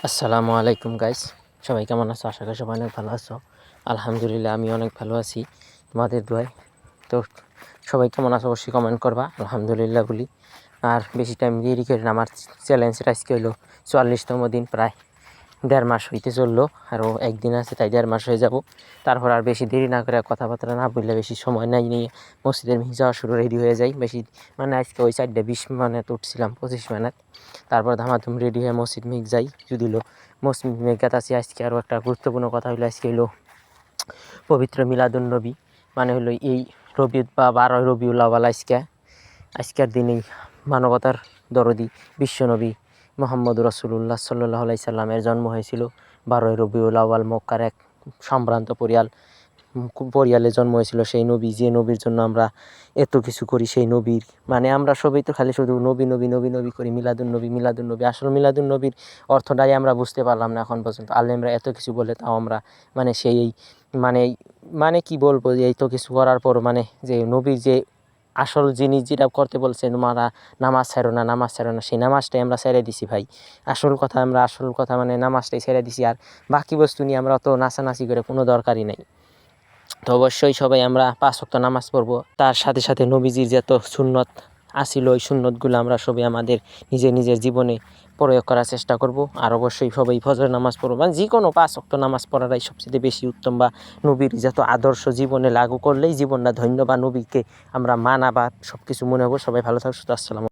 আসসালামু আলাইকুম গাইস, সবাই কেমন আছো? আশা করি সবাই অনেক ভালো আছো। আলহামদুলিল্লাহ আমি অনেক ভালো আছি তোমাদের দোয়ায়। তো সবাই কেমন আছো অবশ্যই কমেন্ট করবা। আলহামদুলিল্লাহ বলি। আর বেশি টাইম দেরি করি না, আমার চ্যালেঞ্জটা আজকে হলো 44তম দিন, প্রায় 1.5 মাস হইতে চললো। আরও একদিন আছে, তাই 1.5 মাস হয়ে যাব। তারপর আর বেশি দেরি না করে, কথাবার্তা না বললে, বেশি সময় নাই নিয়ে মসজিদের মিহি যাওয়া শুরু রেডি হয়ে যাই। বেশি মানে আজকে ওই 4:20 মিনিট উঠছিলাম, 25 মিনিট। তারপর ধামাধুম রেডি হয়ে মসজিদ মিহিক যাই। যদি মসজিদ মিহিকাত আছি। আজকে আরও একটা গুরুত্বপূর্ণ কথা হলো, আজকে হলো পবিত্র মিলাদুন্নবী, মানে হলো এই রবি বা 12 রবিউল আউয়াল। আজকের দিনেই মানবতার দরদি বিশ্বনবী মুহাম্মদ রাসূলুল্লাহ সাল্লাল্লাহু আলাইহি সাল্লামের জন্ম হয়েছিল 12 রবিউল আউয়াল। মক্কার এক সম্ভ্রান্ত পরিয়ালে জন্ম হয়েছিল সেই নবী, যে নবীর জন্য আমরা এত কিছু করি। সেই নবীর মানে আমরা সবাই তো খালি শুধু নবী নবী নবী নবী করি, মিলাদুন্নবী। আসলে মিলাদুন্নবীর অর্থটাই আমরা বুঝতে পারলাম না এখন পর্যন্ত। আলেমরা এত কিছু বলে, তাও আমরা মানে সেই মানে মানে কি বলবো, যে এই তো কিছু করার পর মানে যে নবীর যে আসল জিনিস যেটা করতে বলছে, তোমরা নামাজ ছাড়ো না, সেই নামাজটাই আমরা ছেড়ে দিছি ভাই। আসল কথা মানে নামাজটাই ছেড়ে দিছি। আর বাকি বস্তু নিয়ে আমরা অত নাচানাচি করে কোনো দরকারই নাই। তো অবশ্যই সবাই আমরা 5 ওয়াক্ত নামাজ পড়বো। তার সাথে সাথে নবীজির যত সুন্নত আসিল, ওই সুন্নতগুলো আমরা সবাই আমাদের নিজের জীবনে প্রয়োগ করার চেষ্টা করব। আর অবশ্যই সবাই ফজর নামাজ পড়বো, মানে যে কোনো 5 ওয়াক্ত নামাজ পড়াটাই সবচেয়ে বেশি উত্তম। বা নবীর যত আদর্শ জীবনে লাগু করলেই জীবনটা ধন্য, বা নবীকে আমরা মানা বা সব কিছু মনে হবো। সবাই ভালো থাকো, আসসালামু।